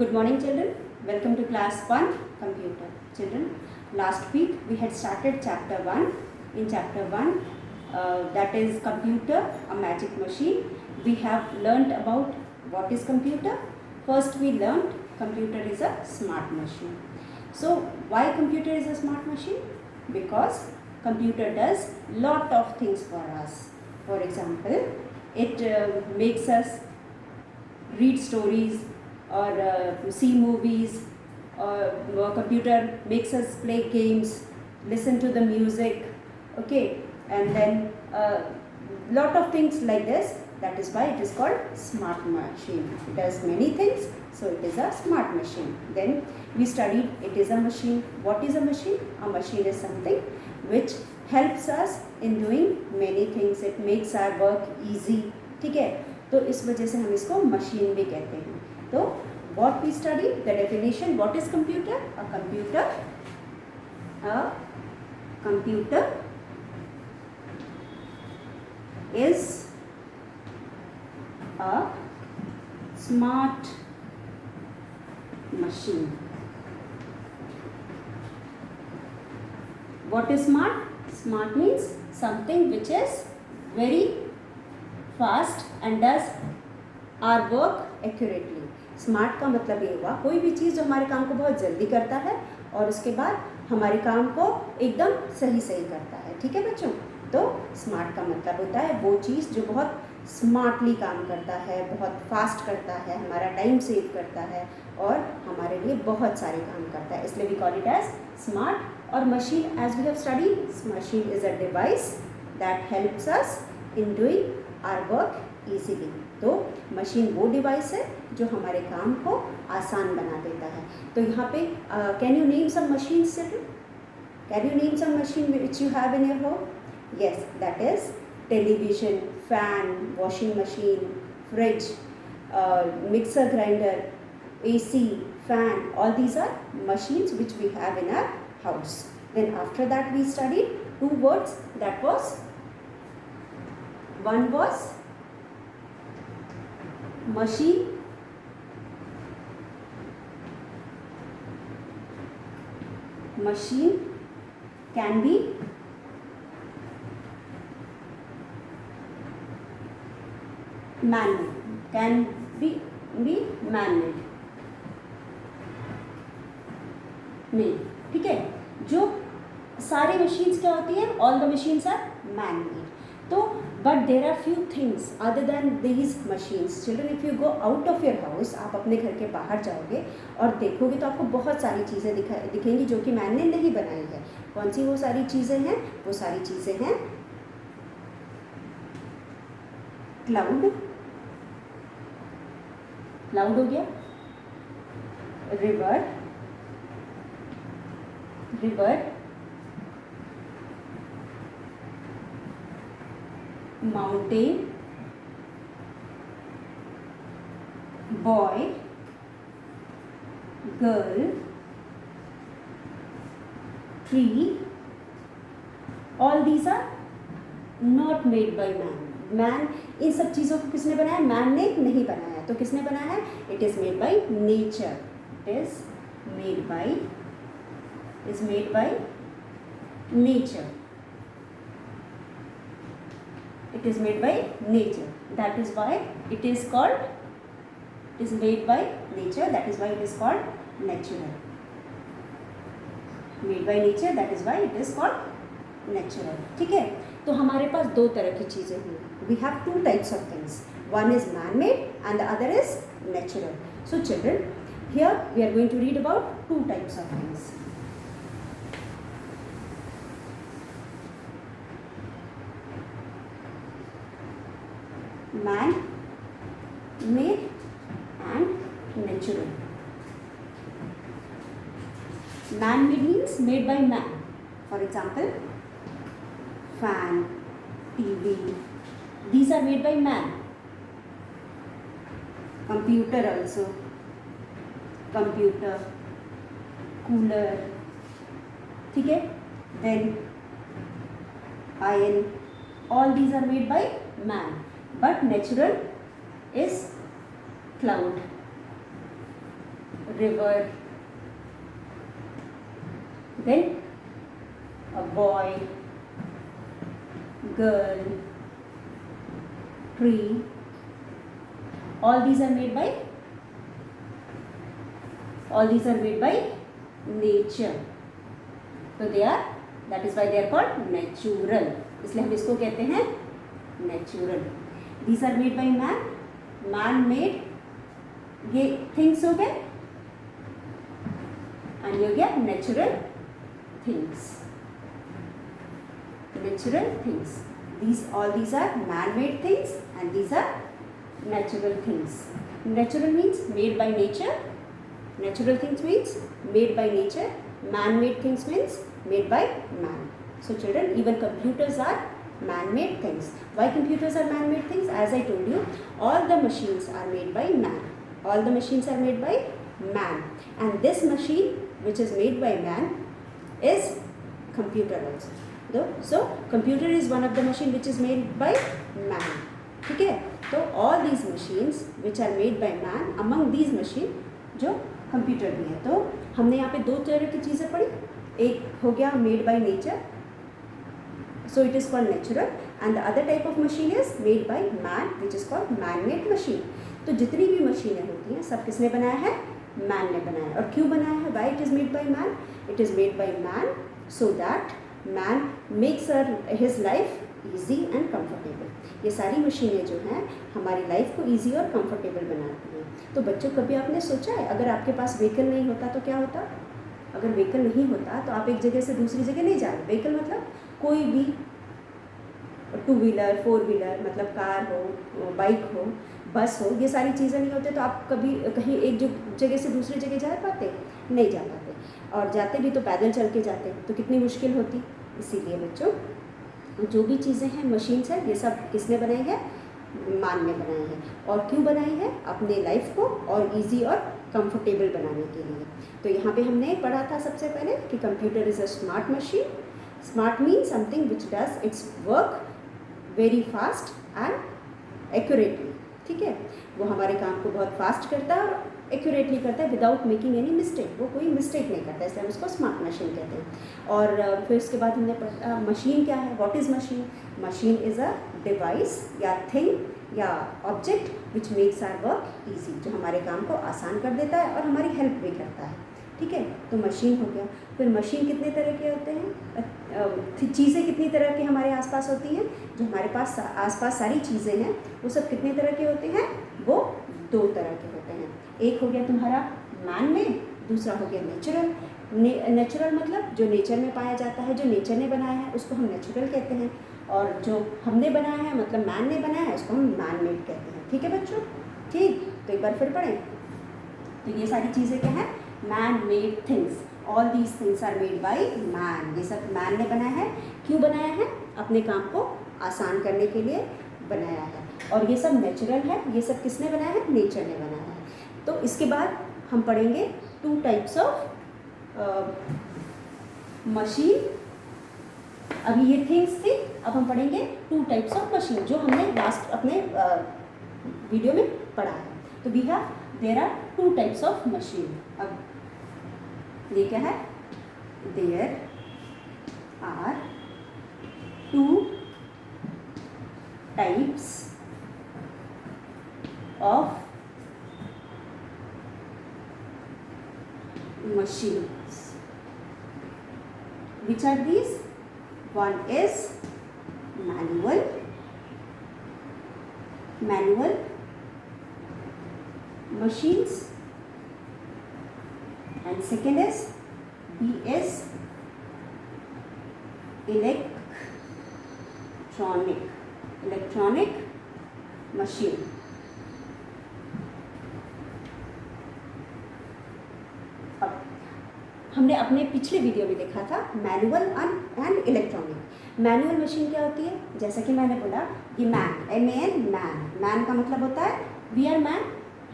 Good morning children, welcome to class 1 computer. Children, last week we had started chapter 1. In chapter 1 that is computer, a magic machine. We have learnt about what is computer. First we learnt computer is a smart machine. So why computer is a smart machine? Because computer does lot of things for us. For example, it makes us read stories or see movies, or computer makes us play games, listen to the music, okay, and then lot of things like this. That is why it is called smart machine. It does many things, so it is a smart machine. Then we studied it is a machine. What is a machine? A machine is something which helps us in doing many things. It makes our work easy. ठीक है, तो इस वजह से हम इसको machine भी कहते हैं. तो what we study, the definition, what is computer? A computer is a smart machine. What is smart? Smart means something which is very fast and does our work accurately. Smart का मतलब ये हुआ कोई भी चीज़ जो हमारे काम को बहुत जल्दी करता है और उसके बाद हमारे काम को एकदम सही करता है. ठीक है बच्चों, तो स्मार्ट का मतलब होता है वो चीज़ जो बहुत स्मार्टली काम करता है, बहुत फास्ट करता है, हमारा टाइम सेव करता है और हमारे लिए बहुत सारे काम करता है. इसलिए we call it as smart. और machine, as we have study, machine is a device that helps us in doing our work easily. तो मशीन वो डिवाइस है जो हमारे काम को आसान बना देता है. तो यहाँ पे can you name some machines children? Can you name some machine which you have in your home? Yes, that is television, fan, washing machine, fridge, mixer grinder, AC, fan. All these are machines which we have in our house. Then after that we studied two words. That was, one was machine, machine can be man-made, can be man-made. नहीं, ठीक है. जो सारी machines क्या होती हैं? All the machines are man-made. तो but there are few things other than these machines. Children, if you go out of your house, आप अपने घर के बाहर जाओगे और देखोगे तो आपको बहुत सारी चीज़ें दिखेंगी जो कि मैन ने नहीं बनाई है. कौन सी वो सारी चीज़ें हैं? वो सारी चीज़ें हैं क्लाउड. क्लाउड हो गया, river, mountain, boy, girl, tree. All these are not made by man. Man, इन सब चीज़ों को किसने बनाया? मैन ने नहीं बनाया. तो किसने बनाया है? It is made by nature. It is made by nature. It is made by nature. That is why it is called, it is made by nature. That is why it is called natural. Made by nature, that is why it is called natural. ठीक है. तो हमारे पास दो तरह की चीज़ें हैं. We have two types of things. One is man-made and the other is natural. So children, here we are going to read about two types of things. Man-made and natural. Man-made means made by man. For example, fan, TV. These are made by man. Computer also. Computer, cooler. ठीक है. Then iron. All these are made by man. But natural is cloud. river, then a boy, girl, tree. All these are made by nature. So they are, that is why they are called natural. इसलिए हम इसको कहते हैं natural. These are made by man. Man made ये things हो गए, and ये हो गया natural things. Natural things. All these are man-made things, and these are natural things. Natural means made by nature. Natural things means made by nature. Man-made things means made by man. So children, even computers are man-made things. Why computers are man-made things? As I told you, all the machines are made by man. All the machines are made by man. And this machine which is made by man is computer also. So computer is one of the machine which is made by man. ठीक है? तो all these machines which are made by man, among these machine जो computer भी है. तो हमने यहाँ पे दो तरह की चीज़ें पढ़ी. एक हो गया made by nature, so it is called natural, and the other type of machine is made by man, which is called man-made machine. तो जितनी भी मशीनें होती हैं सब किसने बनाया है? मैन ने बनाया. और क्यों बनाया है? Why it is made by man? It is made by man so that man makes his life easy and comfortable. ये सारी मशीनें जो हैं हमारी लाइफ को इजी और कंफर्टेबल बनाती हैं. तो बच्चों, कभी आपने सोचा है अगर आपके पास व्हीकल नहीं होता तो क्या होता? अगर व्हीकल नहीं होता तो आप एक जगह से दूसरी जगह नहीं जा रहे. व्हीकल मतलब कोई भी टू व्हीलर, फोर व्हीलर, मतलब कार हो, बाइक हो, बस हो, ये सारी चीज़ें नहीं होते तो आप कभी कहीं एक जगह से दूसरी जगह जा पाते? नहीं जा पाते. और जाते भी तो पैदल चल के जाते, तो कितनी मुश्किल होती. इसीलिए बच्चों, जो भी चीज़ें हैं, मशीन्स हैं, ये सब किसने बनाई है? मान ने बनाई है. और क्यों बनाई है? अपने लाइफ को और इजी और कंफर्टेबल बनाने के लिए. तो यहाँ पे हमने पढ़ा था सबसे पहले कि computer is a smart machine. Smart mean something which does it's work very fast and accurately. ठीक है, वो हमारे काम को बहुत फास्ट करता है और एक्यूरेटली करता है विदाउट मेकिंग एनी मिस्टेक. वो कोई मिस्टेक नहीं करता, इसलिए हम उसको स्मार्ट मशीन कहते हैं. और फिर उसके बाद हमने पढ़ा मशीन क्या है. What is machine? Machine is a device या थिंग या object which makes our work easy, जो हमारे काम को आसान कर देता है और हमारी हेल्प भी करता है. ठीक है, तो मशीन हो गया. फिर मशीन कितने तरह के होते हैं? चीज़ें कितनी तरह की हमारे आसपास होती हैं? जो हमारे पास आसपास सारी चीज़ें हैं वो सब कितने तरह के होते हैं? वो दो तरह के होते हैं. एक हो गया तुम्हारा मैन मेड, दूसरा हो गया नेचुरल. नेचुरल मतलब जो नेचर में पाया जाता है, जो नेचर ने बनाया है उसको हम नेचुरल कहते हैं. और जो हमने बनाया है मतलब मैन ने बनाया है उसको हम मैन मेड कहते हैं. ठीक है बच्चों? ठीक, तो एक बार फिर पढ़ें. तो ये सारी चीज़ें क्या हैं? Man made things. All these things are made by man. ये सब मैन ने बनाया है. क्यों बनाया है? अपने काम को आसान करने के लिए बनाया है. और ये सब नेचुरल है. ये सब किसने बनाया है? नेचर ने बनाया है. तो इसके बाद हम पढ़ेंगे टू टाइप्स ऑफ मशीन. अभी ये थिंग्स थी, अब हम पढ़ेंगे टू टाइप्स ऑफ मशीन जो हमने लास्ट अपने वीडियो में पढ़ा है. तो we have there are two types of machine. अब ये क्या है? There are two types of machines. Which are these? One is manual machines, and second is electronic machine. हमने अपने पिछले वीडियो में देखा था manual and electronic. Manual machine क्या होती है? जैसा कि मैंने बोला कि मैन, MAN, मैन का मतलब होता है वी आर मैन,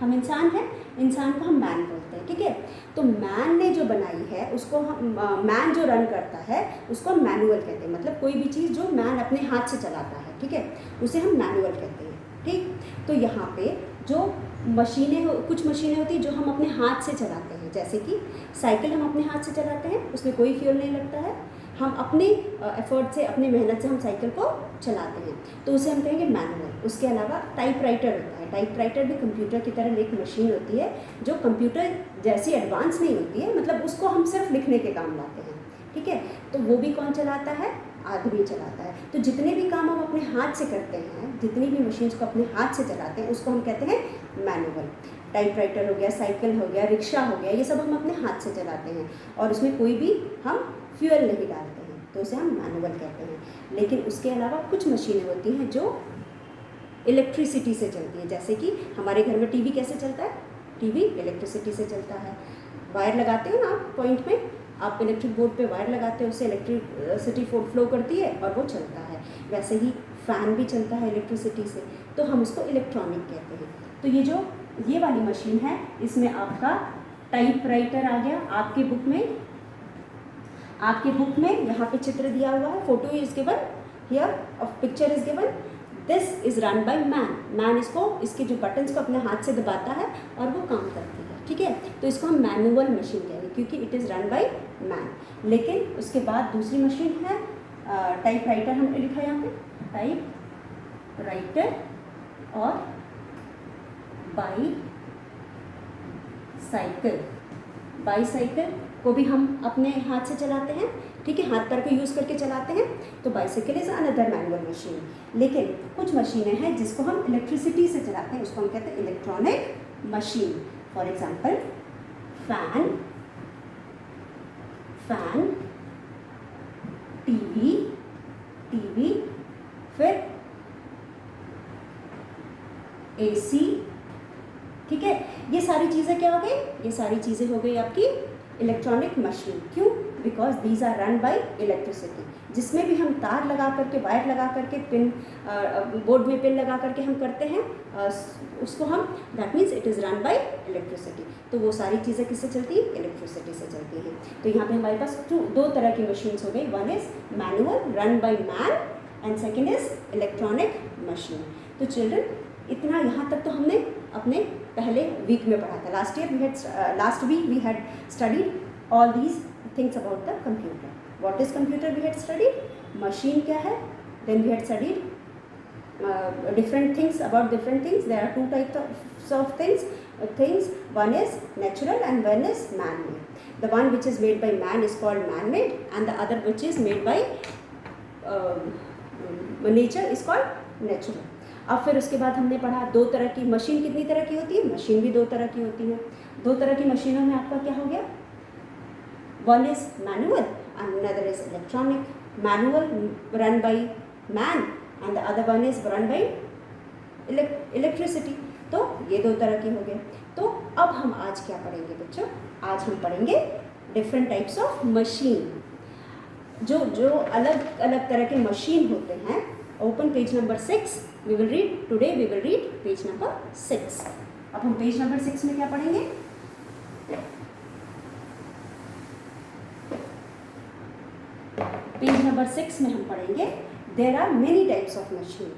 हम इंसान हैं, इंसान को हम मैन बोलते हैं. ठीक है, तो मैन ने जो बनाई है उसको हम मैन जो रन करता है उसको हम मैनुअल कहते हैं. मतलब कोई भी चीज़ जो मैन अपने हाथ से चलाता है, ठीक है, उसे हम मैनुअल कहते हैं. ठीक, तो यहाँ पे जो कुछ मशीनें होती हैं जो हम अपने हाथ से चलाते हैं, जैसे कि साइकिल हम अपने हाथ से चलाते हैं, उसमें कोई फ्यूल नहीं लगता है, हम अपने एफर्ट से, अपनी मेहनत से हम साइकिल को चलाते हैं, तो उसे हम कहेंगे मैनुअल। उसके अलावा टाइपराइटर होता है। टाइपराइटर भी कंप्यूटर की तरह एक मशीन होती है जो कंप्यूटर जैसी एडवांस नहीं होती है, मतलब उसको हम सिर्फ लिखने के काम लाते हैं, ठीक है। तो वो भी कौन चलाता है? आदमी चलाता है। तो जितने भी काम हम अपने हाथ से करते हैं, जितनी भी मशीन्स को अपने हाथ से चलाते हैं, उसको हम कहते हैं मैनुअल। टाइपराइटर हो गया, साइकिल हो गया, रिक्शा हो गया, ये सब हम अपने हाथ से चलाते हैं और उसमें कोई भी हम फ्यूल नहीं डालते हैं, तो उसे हम मैनुअल कहते हैं। लेकिन उसके अलावा कुछ मशीनें होती हैं जो इलेक्ट्रिसिटी से चलती हैं, जैसे कि हमारे घर में टीवी कैसे चलता है? टीवी इलेक्ट्रिसिटी से चलता है। वायर लगाते हो ना आप पॉइंट में, आप इलेक्ट्रिक बोर्ड पे वायर लगाते हो, उससे इलेक्ट्रिसिटी फ्लो करती है और वो चलता है। वैसे ही फ़ैन भी चलता है इलेक्ट्रिसिटी से, तो हम उसको इलेक्ट्रॉनिक कहते हैं। तो ये वाली मशीन है, इसमें आपका टाइपराइटर आ गया। आपके बुक में यहाँ पे चित्र दिया हुआ है, photo is given here, of picture is given. This is run by man इसके जो बटन्स को अपने हाथ से दबाता है और वो काम करती है, ठीक है। तो इसको हम मैनुअल मशीन कहेंगे क्योंकि it is run by man. लेकिन उसके बाद दूसरी मशीन है टाइपराइटर, हमने लिखा है यहाँ पे टाइपराइटर, और बाईसाइकिल को भी हम अपने हाथ से चलाते हैं, ठीक है, हाथ पैर को यूज़ करके चलाते हैं। तो bicycle is another manual machine. लेकिन कुछ मशीनें हैं जिसको हम इलेक्ट्रिसिटी से चलाते हैं, उसको हम कहते हैं electronic machine. For example fan, TV, फिर AC, ठीक है। ये सारी चीज़ें क्या हो गई? ये सारी चीज़ें हो गई आपकी इलेक्ट्रॉनिक मशीन। क्यों? Because these are run by electricity, जिसमें भी हम तार लगा करके, वायर लगा करके, पिन बोर्ड में पिन लगा करके हम करते हैं, उसको हम, that means it is run by electricity. तो वो सारी चीज़ें किससे चलती हैं? इलेक्ट्रिसिटी से चलती हैं। तो यहाँ पे हमारे पास दो तरह की मशीन्स हो गई, one is manual run by man and second is electronic machine. तो चिल्ड्रन, इतना यहाँ तक तो हमने अपने पहले वीक में पढ़ा था। Last week we had studied all these things about the computer. What is computer we had studied, machine क्या है, then we had studied different things about different things. There are two types of things. One is natural and one is man-made. The one which is made by man is called man-made, and the other which is made by nature is called natural. अब फिर उसके बाद हमने पढ़ा दो तरह की machine, कितनी तरह की होती है? मशीन भी दो तरह की होती है। दो तरह की मशीनों में आपका क्या हो गया? One is manual and another is electronic. Manual run by man and the other one is run by electricity. तो ये दो तरह की हो गए। तो अब हम आज क्या पढ़ेंगे बच्चों? आज हम पढ़ेंगे डिफरेंट टाइप्स ऑफ मशीन, जो अलग अलग तरह के मशीन होते हैं। Open page number 6, we will read page number 6। अब हम पेज नंबर 6 में क्या पढ़ेंगे? पेज नंबर 6 में हम पढ़ेंगे there are many types of machine,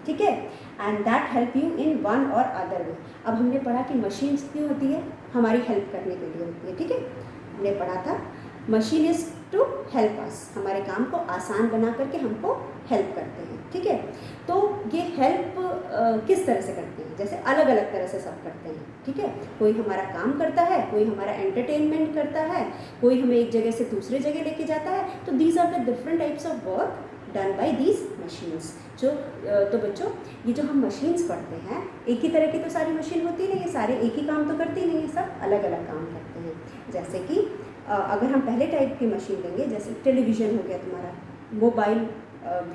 ठीक है, and that help you in one or other way. अब हमने पढ़ा कि मशीन क्यों होती है? हमारी हेल्प करने के लिए होती है, ठीक है। हमने पढ़ा था machine is to help us, हमारे काम को आसान बना करके हमको हेल्प करते हैं, ठीक है। तो ये हेल्प किस तरह से करते हैं? जैसे अलग अलग तरह से सब करते हैं, ठीक है। कोई हमारा काम करता है, कोई हमारा एंटरटेनमेंट करता है, कोई हमें एक जगह से दूसरे जगह लेके जाता है। तो these are the different types of work done by these machines. तो बच्चों, ये जो हम मशीन्स पढ़ते हैं, एक ही तरह की तो सारी मशीन होती नहीं है, सारे एक ही काम तो करती नहीं है, सब अलग अलग काम करते हैं। जैसे कि अगर हम पहले टाइप की मशीन लेंगे, जैसे टेलीविज़न हो गया तुम्हारा, मोबाइल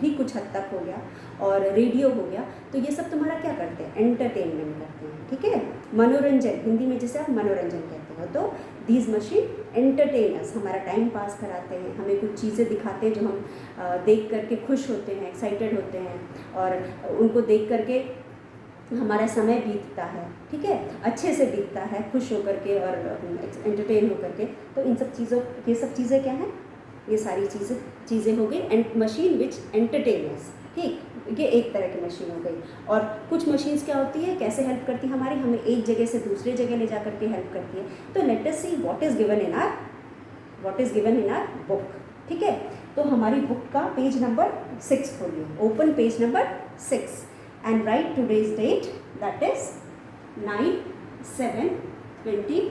भी कुछ हद तक हो गया, और रेडियो हो गया, तो ये सब तुम्हारा क्या करते हैं? एंटरटेनमेंट करते हैं, ठीक है। मनोरंजन, हिंदी में जैसे आप मनोरंजन कहते हो, तो दीज मशीन एंटरटेनर्स, हमारा टाइम पास कराते हैं, हमें कुछ चीज़ें दिखाते हैं जो हम देख करके खुश होते हैं, एक्साइटेड होते हैं, और उनको देख करके हमारा समय बीतता है, ठीक है, अच्छे से बीतता है, खुश होकर के और एंटरटेन होकर के। तो ये सब चीज़ें क्या हैं? ये सारी चीज़ें हो गई एंड मशीन विच एंटरटेनर्स, ठीक। ये एक तरह की मशीन हो गई। और कुछ मशीन्स क्या होती है, कैसे हेल्प करती है हमारी, हमें एक जगह से दूसरे जगह ले जा करके हेल्प करती है। तो let us see what is given in our book. ठीक है, तो हमारी बुक का पेज नंबर 6 खोलिए, open page number 6 and write today's date, that is 9/7/2020।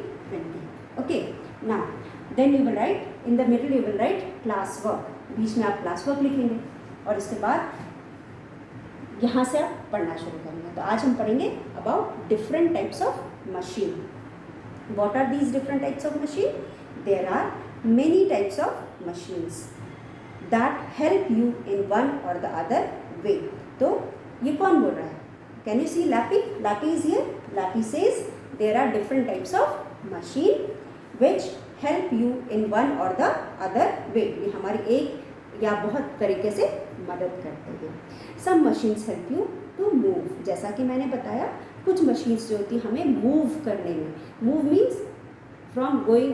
Okay, now then you will write in the middle, you will write class work, बीच में आप class work लिखेंगे और इसके बाद यहाँ से आप पढ़ना शुरू करेंगे। तो आज हम पढ़ेंगे about different types of machine. What are these different types of machine? There are many types of machines that help you in one or the other way. तो ये कौन बोल रहा है? Can you see Lappy? Lappy is here. Lappy says there are different types of machine which help you in one or the other way. ये हमारी एक या बहुत तरीके से मदद करते हैं। Some machines help you to move. जैसा कि मैंने बताया, कुछ machines जो होती हैं हमें move करने में, move means from going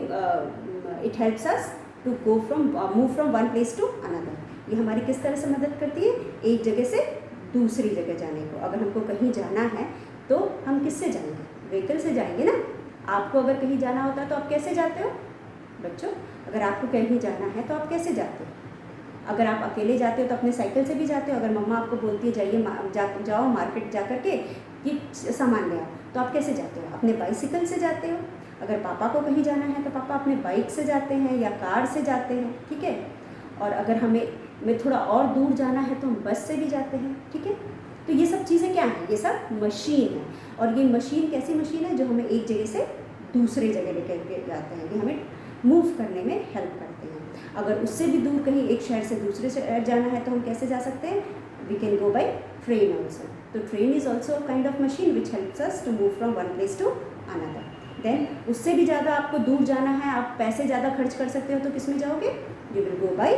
it helps us to go from move from one place to another. ये हमारी किस तरह से मदद करती है? एक जगह से दूसरी जगह जाने को। अगर हमको कहीं जाना है तो हम किससे जाएंगे? व्हीकल से जाएंगे ना। आपको अगर कहीं जाना होता है तो आप कैसे जाते हो बच्चों? अगर आपको कहीं जाना है तो आप कैसे जाते हो? अगर आप अकेले जाते हो तो अपने साइकिल से भी जाते हो। अगर मम्मा आपको बोलती है जाइए जाओ मार्केट जा कर के ये सामान ले आओ, तो आप कैसे जाते हो? अपने बाइसिकल से जाते हो। अगर पापा को कहीं जाना है तो पापा अपने बाइक से जाते हैं या कार से जाते हैं। ठीक है, और अगर हमें थोड़ा और दूर जाना है तो हम बस से भी जाते हैं। ठीक है, तो ये सब चीज़ें क्या हैं? ये सब मशीन है। और ये मशीन कैसी मशीन है? जो हमें एक जगह से दूसरे जगह लेकर के जाते हैं, ये हमें मूव करने में हेल्प करते हैं। अगर उससे भी दूर कहीं एक शहर से दूसरे शहर जाना है तो हम कैसे जा सकते हैं? We can go by train also. तो train is also kind of machine which helps us to move from one place to another. देन उससे भी ज़्यादा आपको दूर जाना है, आप पैसे ज़्यादा खर्च कर सकते हो, तो किस में जाओगे? You will go by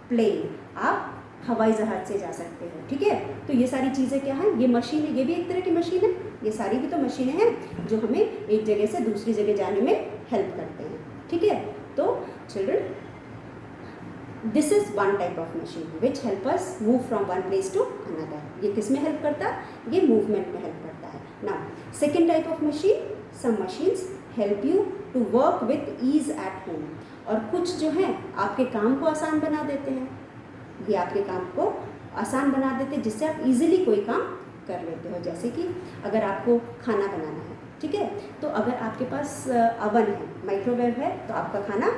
plane. आप हवाई जहाज से जा सकते हो। ठीक है, तो ये सारी चीज़ें क्या हैं? ये मशीन है, ये भी एक तरह की मशीन है। ये सारी भी तो मशीनें हैं जो हमें एक जगह से दूसरी जगह जाने में हेल्प करते हैं। ठीक है, तो children this is one type of machine which help us move from one place to another. ये किस में हेल्प करता है? ये मूवमेंट में हेल्प करता है। Now second type of machine, some machines help you to work with ease at home. और कुछ जो हैं आपके काम को आसान बना देते हैं। ये आपके काम को आसान बना देते हैं जिससे आप इजीली कोई काम कर लेते हो। जैसे कि अगर आपको खाना बनाना है, ठीक है, तो अगर आपके पास अवन है, माइक्रोवेव है, तो आपका खाना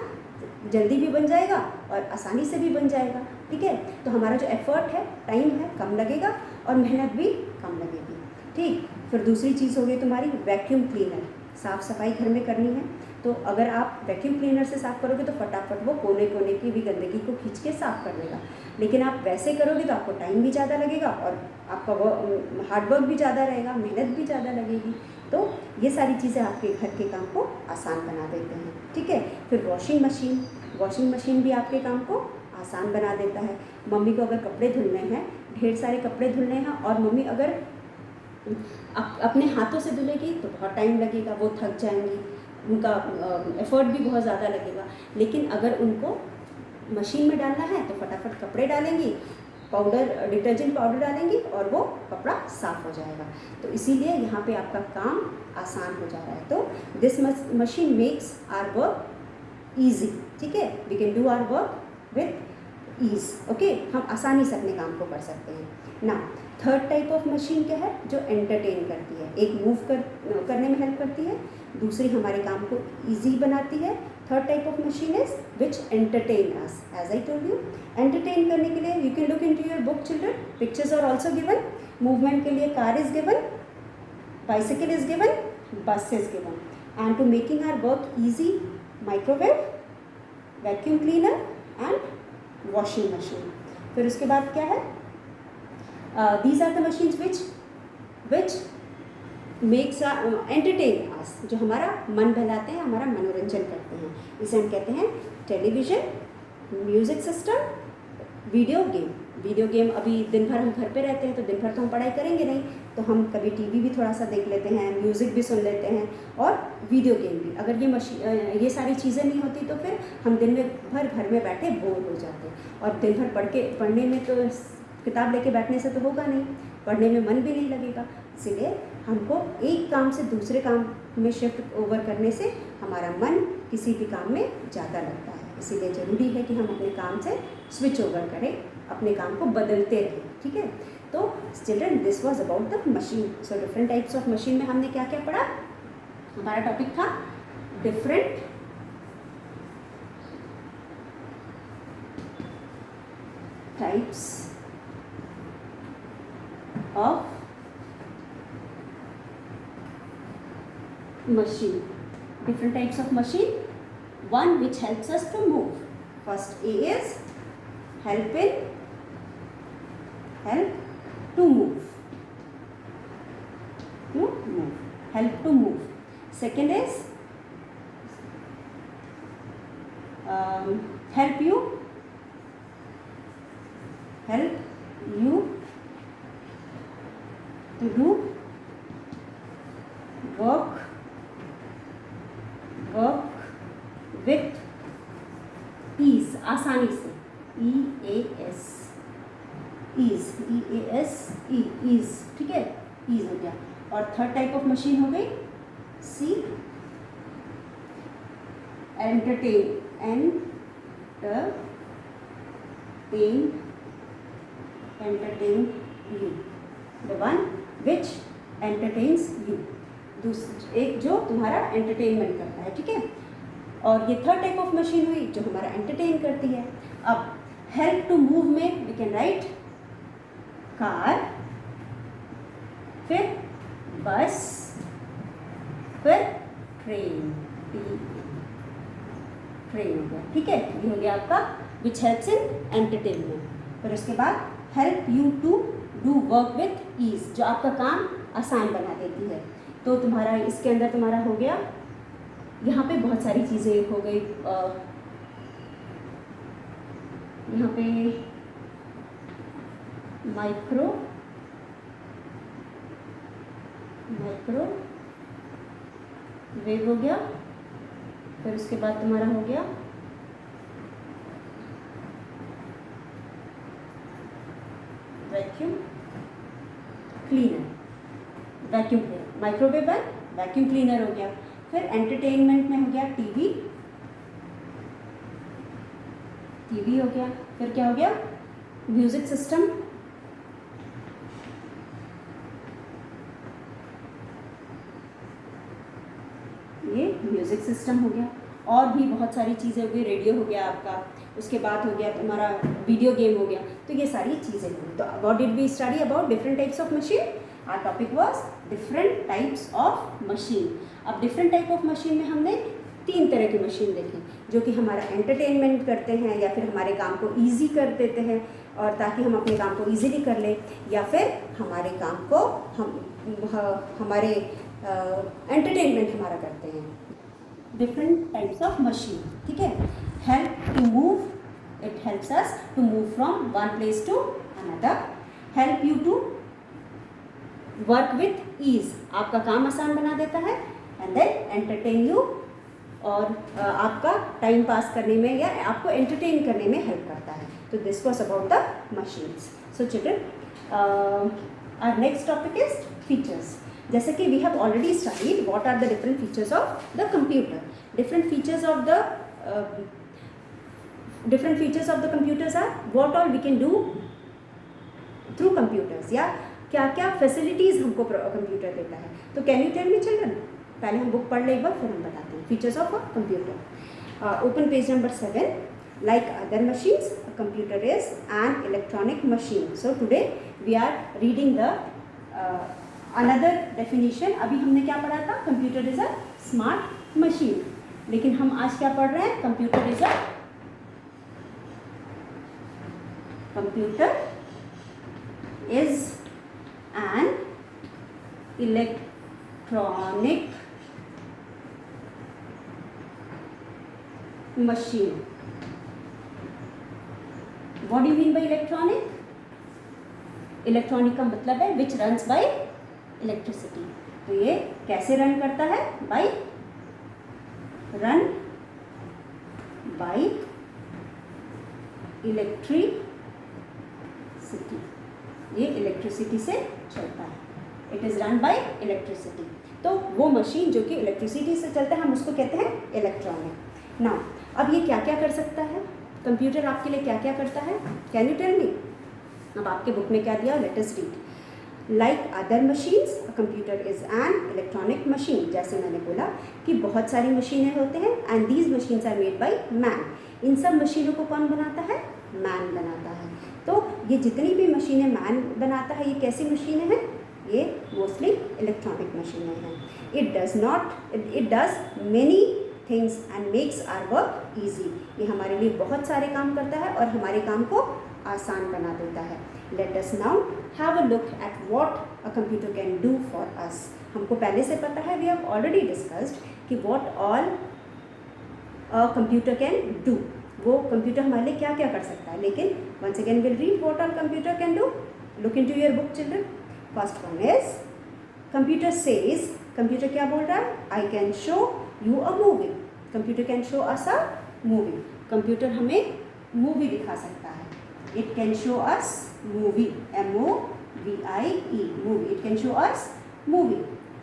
जल्दी भी बन जाएगा और आसानी से भी बन जाएगा। ठीक है, तो हमारा जो एफर्ट है, टाइम है, कम लगेगा और मेहनत भी कम लगेगी। ठीक, फिर दूसरी चीज़ हो गई तुम्हारी वैक्यूम क्लीनर। साफ़ सफाई घर में करनी है तो अगर आप वैक्यूम क्लीनर से साफ़ करोगे तो फटाफट वो कोने कोने की भी गंदगी को खींच के साफ़ कर देगा। लेकिन आप वैसे करोगे तो आपको टाइम भी ज़्यादा लगेगा और आपका हार्डवर्क भी ज़्यादा रहेगा, मेहनत भी ज़्यादा लगेगी। तो ये सारी चीज़ें आपके घर के काम को आसान बना देते हैं। ठीक है, फिर वॉशिंग मशीन भी आपके काम को आसान बना देता है। मम्मी को अगर कपड़े धुलने हैं, ढेर सारे कपड़े धुलने हैं और मम्मी अगर अपने हाथों से धुलेगी तो बहुत टाइम लगेगा, वो थक जाएंगी, उनका एफर्ट भी बहुत ज़्यादा लगेगा। लेकिन अगर उनको मशीन में डालना है तो फटाफट कपड़े डालेंगी, डिटर्जेंट पाउडर डालेंगी और वो कपड़ा साफ़ हो जाएगा। तो इसीलिए यहाँ पे आपका काम आसान हो जा रहा है। तो this machine makes our work easy. ठीक है, we can do our work with ease. Okay, हम आसानी से अपने काम को कर सकते हैं ना। थर्ड टाइप ऑफ मशीन क्या है? जो एंटरटेन करती है। एक मूव करने में हेल्प करती है, दूसरी हमारे काम को ईजी बनाती है। Third type of machine is which entertain us. As I told you, entertain करने के लिए you can look into your book children, pictures are also given. Movement के लिए car is given, bicycle is given, bus is given. And to making our work easy, microwave, vacuum cleaner and washing machine. फिर उसके बाद क्या है? These are the machines which makes entertain us, जो हमारा मन बहलाते हैं, हमारा मनोरंजन करते हैं। इसे हम कहते हैं television, music system, video game. अभी दिन भर हम घर पे रहते हैं तो दिन भर तो हम पढ़ाई करेंगे नहीं, तो हम कभी टीवी भी थोड़ा सा देख लेते हैं, म्यूज़िक भी सुन लेते हैं और वीडियो गेम भी। अगर ये सारी चीज़ें नहीं होती तो फिर हम दिन में भर घर में बैठे बोर हो जाते और दिन भर पढ़ने में तो किताब लेके बैठने से तो होगा नहीं, पढ़ने में मन भी नहीं लगेगा। इसीलिए हमको एक काम से दूसरे काम में शिफ्ट ओवर करने से हमारा मन किसी भी काम में ज़्यादा लगता है। इसीलिए ज़रूरी है कि हम अपने काम से स्विच ओवर करें, अपने काम को बदलते रहें, ठीक है। तो children, this was about the machine. So different types of machine में हमने क्या क्या पढ़ा? हमारा टॉपिक था different types of machine. Different types of machine. One which helps us to move. First A is help to move. Help to move. Second is help you to do work with ease, आसानी से, EAS, ease, ease, ठीक है, ease हो गया। और third type of machine हो गई C, entertain you, the one which entertains you, एक जो तुम्हारा एंटरटेनमेंट करता है, ठीक है। और ये थर्ड टाइप ऑफ मशीन हुई जो हमारा एंटरटेन करती है। अब हेल्प टू मूव में वी कैन राइट कार, फिर बस, फिर ट्रेन, ट्रेन हो गया, ठीक है। ये हो गया आपका विच हेल्प्स इन एंटरटेनमेंट। फिर उसके बाद help you to do work with ease, जो आपका काम आसान बना देती है। तो तुम्हारा इसके अंदर तुम्हारा हो गया, यहाँ पे बहुत सारी चीज़ें हो गई। यहाँ पे माइक्रोवेव हो गया, फिर उसके बाद तुम्हारा हो गया vacuum cleaner, microwave vacuum cleaner हो गया। फिर एंटरटेनमेंट में हो गया टीवी हो गया। फिर क्या हो गया? म्यूजिक सिस्टम, ये म्यूजिक सिस्टम हो गया। और भी बहुत सारी चीज़ें हो गई, रेडियो हो गया आपका, उसके बाद हो गया तुम्हारा वीडियो गेम हो गया। तो ये सारी चीज़ें हुई। तो what did we study about different types of machine? Our topic was different types of machine. अब डिफरेंट टाइप ऑफ मशीन में हमने 3 तरह की मशीन देखी, जो कि हमारा एंटरटेनमेंट करते हैं या फिर हमारे काम को ईजी कर देते हैं, और ताकि हम अपने काम को ईजीली कर लें, या फिर हमारे काम को हमारे एंटरटेनमेंट हमारा करते हैं। डिफरेंट टाइप्स ऑफ मशीन, ठीक है। Help to move, it helps us to move from one place to another. Help you to work with ease, आपका काम आसान बना देता है। एंड देन एंटरटेन यू, और आपका टाइम पास करने में या आपको एंटरटेन करने में हेल्प करता है। तो this was about the machines. So children, our next topic is features. जैसे कि we have already studied what are the different features of the computer. Different features of the computers are what all we can do through computers, या क्या क्या facilities हमको computer देता है। तो can you tell me children? पहले हम book पढ़ ले एक बार, फिर हम बताते हैं features of a computer. Open page number 7। Like other machines, a computer is an electronic machine. So today we are reading the another definition. अभी हमने क्या पढ़ा था? Computer is a smart machine. लेकिन हम आज क्या पढ़ रहे हैं? Computer is an electronic machine. What do you mean by electronic? Electronic का मतलब है विच रन्स बाय इलेक्ट्रिसिटी। तो ये कैसे रन करता है? Run by electricity. ये इलेक्ट्रिसिटी से चलता है, it is run by electricity. तो वो मशीन जो कि इलेक्ट्रिसिटी से चलता है हम उसको कहते हैं इलेक्ट्रॉनिक। नाउ अब ये क्या क्या कर सकता है, कंप्यूटर आपके लिए क्या क्या करता है, कैन यू टेल मी? अब आपके बुक में क्या दिया, let us read. Like other machines computer is an electronic machine. जैसे मैंने बोला कि बहुत सारी मशीनें होते हैं and these machines are made by man. इन सब मशीनों को कौन बनाता है, मैन बनाता है। तो ये जितनी भी मशीनें मैन बनाता है ये कैसी मशीनें हैं, ये मोस्टली इलेक्ट्रॉनिक मशीनें हैं। It does many things and makes our work easy. ये हमारे लिए बहुत सारे काम करता है और हमारे काम को आसान बना देता है। Let us now have a look at what a computer can do for us. हमको पहले से पता है, वी हैव ऑलरेडी डिस्कस्ड कि what all computer can do, वो कंप्यूटर हमारे लिए क्या क्या कर सकता है। लेकिन once again will read what all computer can do. Look into your book children. First one is computer says, computer क्या बोल रहा है, I can show you a movie. Computer can show us a movie. Computer हमें movie दिखा सकता है। It can show us movie, MOVIE movie. It can show us movie,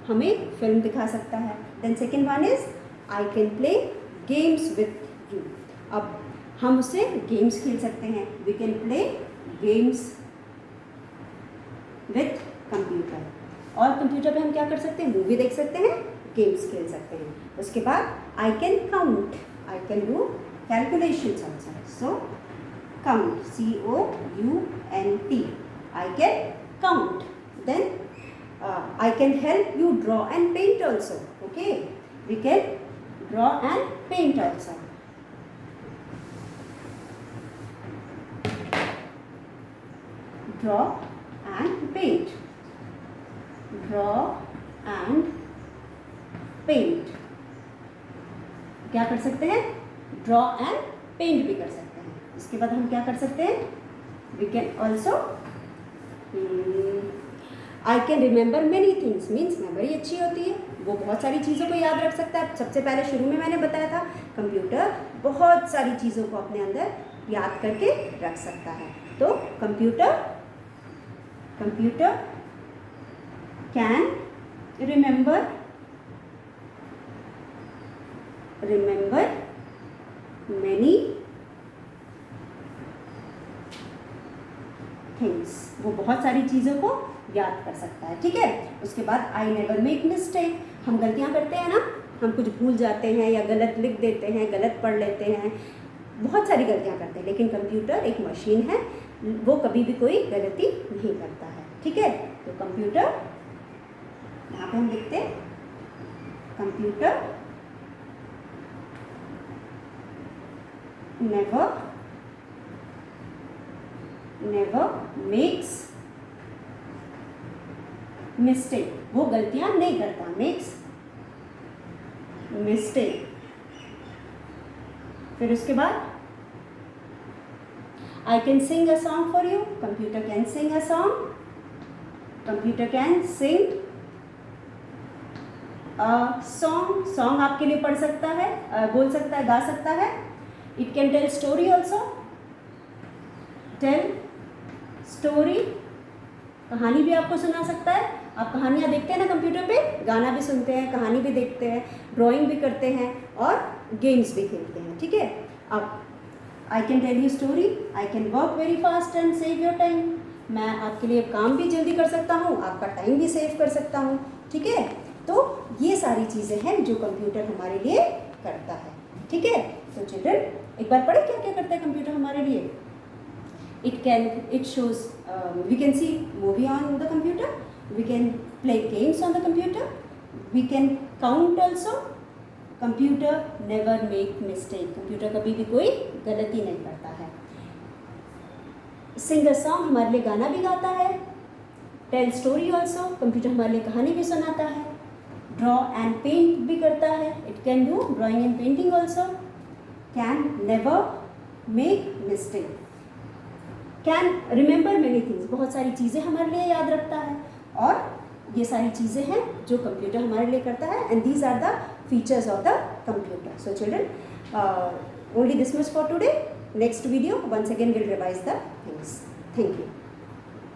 हमें film दिखा सकता है। Then second one is I can play games with you. अब हम उससे गेम्स खेल सकते हैं, we can play games with computer. और कंप्यूटर पे हम क्या कर सकते हैं, मूवी देख सकते हैं, गेम्स खेल सकते हैं। उसके बाद I can count, I can do calculations also. So count, COUNT, I can count. Then I can help you draw and paint also. Okay, we can draw and paint also. Draw and paint, draw and paint. क्या कर सकते हैं, draw and paint भी कर सकते हैं। इसके बाद हम क्या कर सकते हैं, we can also I can remember many things. Means memory अच्छी होती है, वो बहुत सारी चीज़ों को याद रख सकता है। सबसे पहले शुरू में मैंने बताया था कंप्यूटर बहुत सारी चीज़ों को अपने अंदर याद करके रख सकता है। तो computer can remember many things, वो बहुत सारी चीज़ों को याद कर सकता है। ठीक है, उसके बाद आई नेवर मेक मिस्टेक। हम गलतियाँ करते हैं ना, हम कुछ भूल जाते हैं या गलत लिख देते हैं, गलत पढ़ लेते हैं, बहुत सारी गलतियाँ करते हैं। लेकिन कंप्यूटर एक मशीन है, वो कभी भी कोई गलती नहीं करता है। ठीक है, तो कंप्यूटर, यहाँ पे हम लिखते हैं कंप्यूटर never makes mistake। वो गलतियां नहीं करता, makes mistake। फिर उसके बाद I can sing a song for you। Computer can sing a song, computer can sing song आपके लिए पढ़ सकता है, बोल सकता है, गा सकता है। It can tell story also, tell story, कहानी भी आपको सुना सकता है। आप कहानियाँ देखते हैं ना कंप्यूटर पे, गाना भी सुनते हैं, कहानी भी देखते हैं, ड्राइंग भी करते हैं और गेम्स भी खेलते हैं। ठीक है, अब I can tell you story, I can work very fast and save your time. मैं आपके लिए काम भी जल्दी कर सकता हूँ, आपका टाइम भी सेव कर सकता हूँ। ठीक है, तो ये सारी चीज़ें हैं जो कंप्यूटर हमारे लिए करता है। ठीक है, तो चिल्ड्रन एक बार पढ़े क्या क्या करता है कंप्यूटर हमारे लिए। it shows, we can see movie on the computer, we can play games on the computer, we can count also। computer never make mistake, computer कभी भी कोई गलती नहीं करता है। sing a song, हमारे लिए गाना भी गाता है। tell story also, कंप्यूटर हमारे लिए कहानी भी सुनाता है। draw and paint भी करता है, it can do drawing and painting also। can never make mistake, can remember many things, बहुत सारी चीज़ें हमारे लिए याद रखता है। और ये सारी चीज़ें हैं जो कंप्यूटर हमारे लिए करता है, and these are the features of the computer. So children, only this much for today. Next video once again we'll revise the things. Thank you.